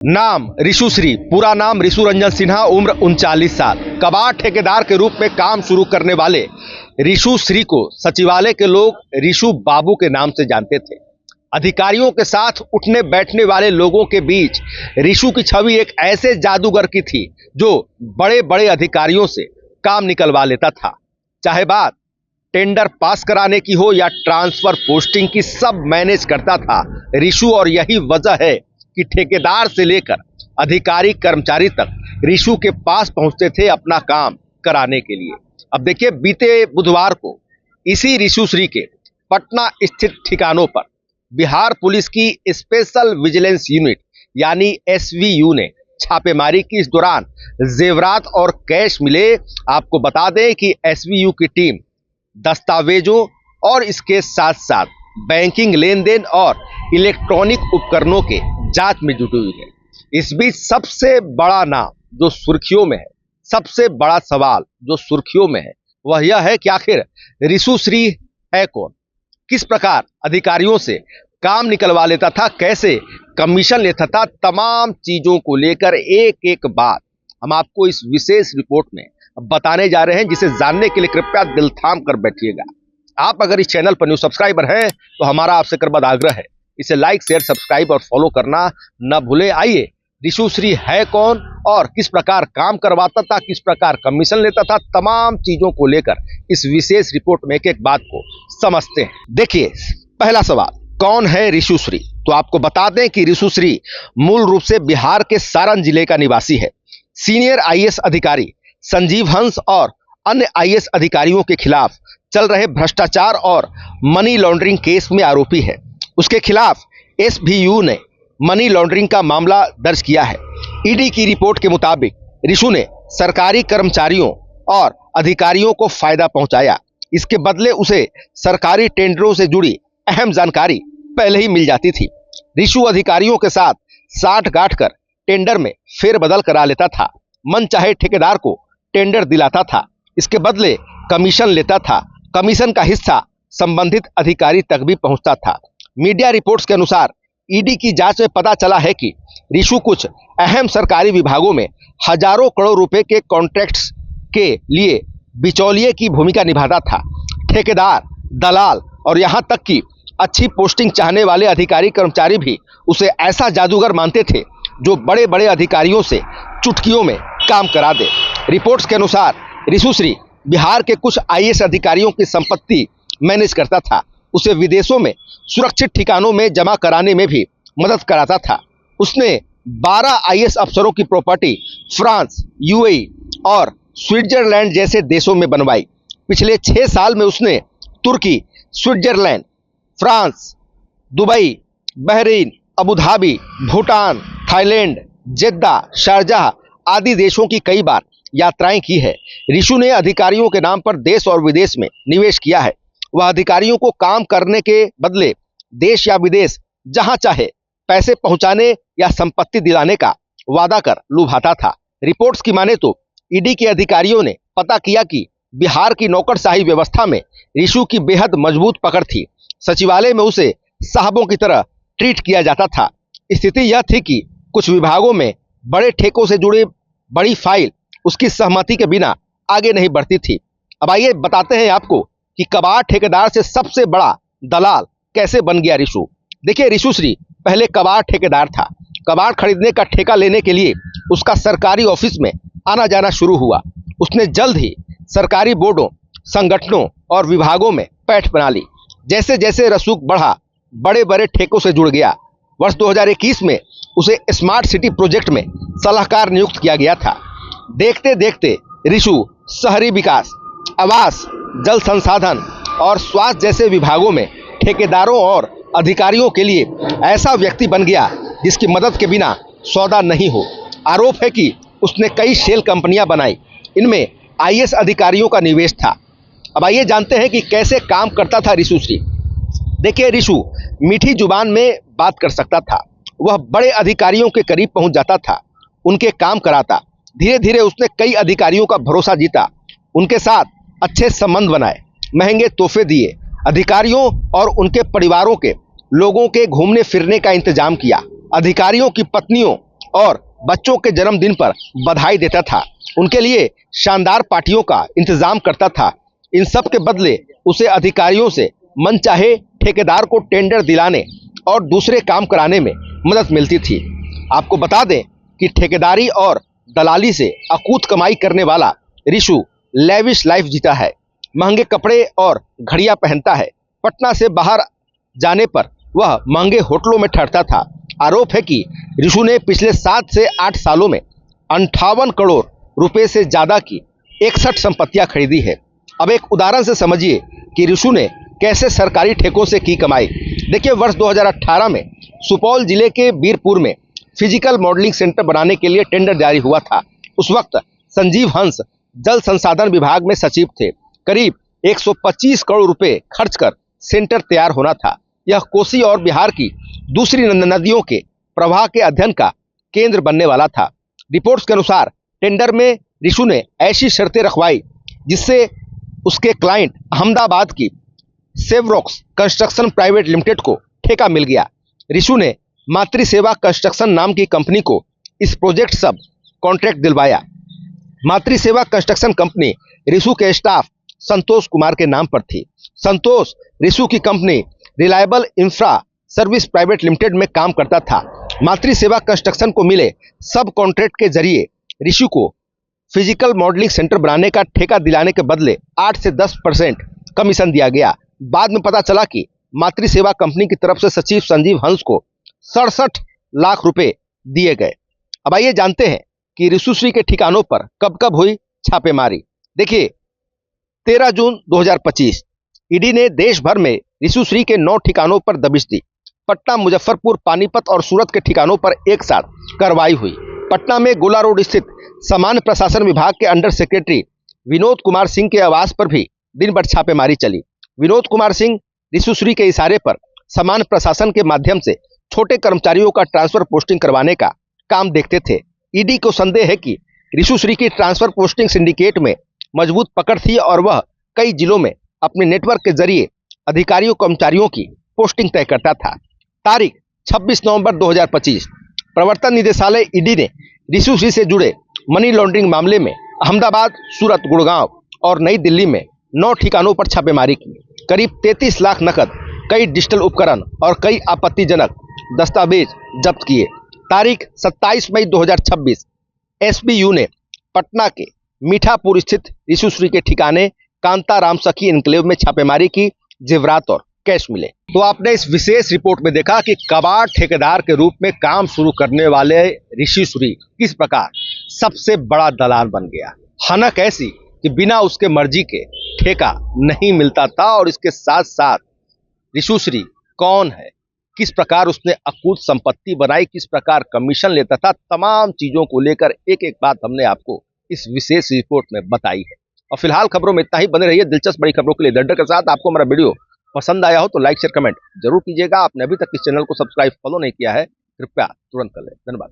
नाम ऋषुश्री, पूरा नाम ऋषु रंजन सिन्हा, उम्र 39 साल। कबाड़ ठेकेदार के रूप में काम शुरू करने वाले ऋषुश्री को सचिवालय के लोग ऋषु बाबू के नाम से जानते थे। अधिकारियों के साथ उठने बैठने वाले लोगों के बीच ऋषु की छवि एक ऐसे जादूगर की थी जो बड़े बड़े अधिकारियों से काम निकलवा लेता था। चाहे बात टेंडर पास कराने की हो या ट्रांसफर पोस्टिंग की, सब मैनेज करता था ऋषु। और यही वजह है कि ठेकेदार से लेकर अधिकारी कर्मचारी तक ऋषु के पास पहुंचते थे अपना काम कराने के लिए। अब देखिए, बीते बुधवार को इसी ऋषुश्री के पटना स्थित ठिकानों पर बिहार पुलिस की स्पेशल विजिलेंस यूनिट यानी एसवीयू ने छापेमारी की। इस दौरान जेवरात और कैश मिले। आपको बता दें कि एसवीयू की टीम दस्तावेजों और इसके साथ साथ बैंकिंग लेन देन और इलेक्ट्रॉनिक उपकरणों के जांच में जुटी हुई है। इस बीच सबसे बड़ा नाम जो सुर्खियों में है, सबसे बड़ा सवाल जो सुर्खियों में है, वह यह है कि आखिर ऋषुश्री है कौन, किस प्रकार अधिकारियों से काम निकलवा लेता था, कैसे कमीशन लेता था। तमाम चीजों को लेकर एक एक बात हम आपको इस विशेष रिपोर्ट में बताने जा रहे हैं, जिसे जानने के लिए कृपया दिल थाम कर बैठिएगा। आप अगर इस चैनल पर न्यू सब्सक्राइबर हैं तो हमारा आपसे करबद्ध आग्रह है, इसे लाइक शेयर सब्सक्राइब और फॉलो करना न भूलें। आइए, ऋषुश्री है कौन और किस प्रकार काम करवाता था, किस प्रकार कमीशन लेता था, तमाम चीजों को लेकर इस विशेष रिपोर्ट में एक एक बात को समझते हैं। देखिए, पहला सवाल, कौन है ऋषुश्री? तो आपको बता दें कि ऋषुश्री मूल रूप से बिहार के सारण जिले का निवासी है। सीनियर आईएएस अधिकारी संजीव हंस और अन्य आईएएस अधिकारियों के खिलाफ चल रहे भ्रष्टाचार और मनी लॉन्ड्रिंग केस में आरोपी है। उसके खिलाफ एसवीयू ने मनी लॉन्ड्रिंग का मामला दर्ज किया है। ईडी की रिपोर्ट के मुताबिक ऋषु ने सरकारी कर्मचारियों और अधिकारियों को फायदा पहुंचाया। इसके बदले उसे सरकारी टेंडरों से जुड़ी अहम जानकारी पहले ही मिल जाती थी। ऋषु अधिकारियों के साथ साठ गांठ कर टेंडर में फेरबदल करा लेता था। मन चाहे ठेकेदार को टेंडर दिलाता था, इसके बदले कमीशन लेता था। कमीशन का हिस्सा संबंधित अधिकारी तक भी पहुंचता था। मीडिया रिपोर्ट्स के अनुसार ईडी की जांच में पता चला है कि ऋषु कुछ अहम सरकारी विभागों में हजारों करोड़ रुपए के कॉन्ट्रैक्ट्स के लिए बिचौलिए की भूमिका निभाता था। ठेकेदार, दलाल और यहां तक कि अच्छी पोस्टिंग चाहने वाले अधिकारी कर्मचारी भी उसे ऐसा जादूगर मानते थे जो बड़े बड़े अधिकारियों से चुटकियों में काम करा दे। रिपोर्ट्स के अनुसार ऋषुश्री बिहार के कुछ आईएएस अधिकारियों की संपत्ति मैनेज करता था। उसे विदेशों में सुरक्षित ठिकानों में जमा कराने में भी मदद कराता था। उसने 12 आईएएस अफसरों की प्रॉपर्टी फ्रांस, यूएई और स्विट्जरलैंड जैसे देशों में बनवाई। पिछले 6 साल में उसने तुर्की, Switzerland, France, Dubai, Bahrain, Abu Dhabi, Bhutan, Thailand, Jeddah, Sharjah आदि देशों की कई बार यात्राएं की है। ऋषु ने अधिकारियों के नाम पर देश और विदेश में निवेश किया है। वह अधिकारियों को काम करने के बदले देश या विदेश जहां चाहे पैसे पहुंचाने या संपत्ति दिलाने का वादा कर लुभाता था। रिपोर्ट्स की माने तो ईडी के अधिकारियों ने पता किया कि बिहार की नौकरशाही व्यवस्था में ऋषु की बेहद मजबूत पकड़ थी। सचिवालय में उसे साहबों की तरह ट्रीट किया जाता था। स्थिति यह थी कि कुछ विभागों में बड़े ठेकों से जुड़ी बड़ी फाइल उसकी सहमति के बिना आगे नहीं बढ़ती थी। अब आइए बताते हैं आपको कि कबाड़ ठेकेदार से सबसे बड़ा दलाल कैसे बन गया ऋषु। देखिए, ऋषुश्री पहले कबाड़ ठेकेदार था। कबाड़ खरीदने का ठेका लेने के लिए उसका सरकारी ऑफिस में आना जाना शुरू हुआ। उसने जल्द ही सरकारी बोर्डों, संगठनों और विभागों में पैठ बना ली। जैसे जैसे रसूख बढ़ा, बड़े बड़े ठेकों से जुड़ गया। वर्ष 2021 में उसे स्मार्ट सिटी प्रोजेक्ट में सलाहकार नियुक्त किया गया था। देखते देखते ऋषु शहरी विकास, आवास, जल संसाधन और स्वास्थ्य जैसे विभागों में ठेकेदारों और अधिकारियों के लिए ऐसा व्यक्ति बन गया जिसकी मदद के बिना सौदा नहीं हो। आरोप है कि उसने कई शेल कंपनियां बनाई, इनमें आईएएस अधिकारियों का निवेश था। अब आइए जानते हैं कि कैसे काम करता था ऋषुश्री। देखिए, ऋषु मीठी जुबान में बात कर सकता था। वह बड़े अधिकारियों के करीब पहुंच जाता था, उनके काम कराता। धीरे धीरे उसने कई अधिकारियों का भरोसा जीता, उनके साथ अच्छे संबंध बनाए, महंगे तोहफे दिए। अधिकारियों और उनके परिवारों के लोगों के घूमने फिरने का इंतजाम किया। अधिकारियों की पत्नियों और बच्चों के जन्मदिन पर बधाई देता था। उनके लिए शानदार पार्टियों का इंतजाम करता था। इन सब के बदले उसे अधिकारियों से मनचाहे ठेकेदार को टेंडर दिलाने और दूसरे काम कराने में मदद मिलती थी। आपको बता दें कि ठेकेदारी और दलाली से अकूत कमाई करने वाला रिशु लेविश लाइफ जीता है। महंगे कपड़े और घड़ियां पहनता है। पटना से बाहर जाने पर वह महंगे होटलों में ठहरता था। आरोप है कि रिशु ने पिछले 7 से 8 सालों में 58 करोड़ रुपए से ज्यादा की 61 संपत्तियां खरीदी है। अब एक उदाहरण से समझिए कि रिशु ने कैसे सरकारी ठेकों से की कमाई। देखिए, वर्ष 2018 में सुपौल जिले के बीरपुर में फिजिकल मॉडलिंग सेंटर बनाने के लिए टेंडर जारी हुआ था। उस वक्त संजीव हंस जल संसाधन विभाग में सचिव थे। करीब 125 करोड़ रुपए खर्च कर सेंटर तैयार होना था। यह कोसी और बिहार की दूसरी नदियों के प्रवाह के अध्ययन का केंद्र बनने वाला था। रिपोर्ट्स के अनुसार टेंडर में रिशु ने ऐसी शर्तें रखवाई जिससे उसके क्लाइंट अहमदाबाद की सेवरॉक्स कंस्ट्रक्शन प्राइवेट लिमिटेड को ठेका मिल गया। रिशु ने मातृसेवा कंस्ट्रक्शन नाम की कंपनी को इस प्रोजेक्ट सब कॉन्ट्रैक्ट दिलवाया। मातृसेवा कंस्ट्रक्शन कंपनी रिशु के स्टाफ संतोष कुमार के नाम पर थी। संतोष रिशु की company reliable infra service private limited में काम करता था। मातृसेवा कंस्ट्रक्शन को मिले सब कॉन्ट्रैक्ट के जरिए रिशु को फिजिकल मॉडलिंग सेंटर बनाने का ठेका दिलाने के बदले 8 से 10% कमीशन दिया गया। बाद में पता चला कि मातृसेवा कंपनी की तरफ से सचिव संजीव हंस को 67 लाख रुपए दिए गए। अब आइए जानते हैं कि रिशुश्री के ठिकानों पर कब कब हुई छापेमारी। देखिए, 13 जून 2025 ईडी ने देश भर में रिशुश्री के 9 ठिकानों पर दबिश दी। पटना, मुजफ्फरपुर, पानीपत और सूरत के ठिकानों पर एक साथ कार्रवाई हुई। पटना में गोला रोड स्थित सामान्य प्रशासन विभाग के अंडर सेक्रेटरी विनोद कुमार सिंह के आवास पर भी दिन भर छापेमारी चली। विनोद कुमार सिंह रिशुश्री के इशारे पर सामान्य प्रशासन के माध्यम से छोटे कर्मचारियों का ट्रांसफर पोस्टिंग करवाने का काम देखते थे। ईडी को संदेह है कि रिशुश्री की ट्रांसफर पोस्टिंग सिंडिकेट में मजबूत पकड़ थी और वह कई जिलों में अपने नेटवर्क के जरिए अधिकारियों कर्मचारियों की पोस्टिंग तय करता था। तारीख 26 नवंबर 2025 प्रवर्तन निदेशालय ईडी ने रिशुश्री से जुड़े मनी लॉन्ड्रिंग मामले में अहमदाबाद, सूरत, गुड़गांव और नई दिल्ली में 9 ठिकानों पर छापेमारी की। करीब 33 लाख नकद, कई डिजिटल उपकरण और कई आपत्तिजनक दस्तावेज जब्त किए। तारीख 27 मई 2026 एसबीयू ने पटना के मीठापुर स्थित रिशुश्री के ठिकाने कांताराम सखी एन्क्लेव में छापेमारी की। जेवरात और कैश मिले। तो आपने इस विशेष रिपोर्ट में देखा कि कबाड़ ठेकेदार के रूप में काम शुरू करने वाले रिशुश्री किस प्रकार सबसे बड़ा दलाल बन गया। हनक ऐसी कि बिना उसके मर्जी के ठेका नहीं मिलता था। और इसके साथ साथ रिशुश्री कौन है, किस प्रकार उसने अकूत संपत्ति बनाई, किस प्रकार कमीशन लेता था, तमाम चीजों को लेकर एक एक बात हमने आपको इस विशेष रिपोर्ट में बताई है। और फिलहाल खबरों में इतना ही। बने रहिए दिलचस्प बड़ी खबरों के लिए दंडक के साथ। आपको हमारा वीडियो पसंद आया हो तो लाइक, शेयर, कमेंट जरूर कीजिएगा। आपने अभी तक इस चैनल को सब्सक्राइब फॉलो नहीं किया है, कृपया तुरंत कर लें। धन्यवाद।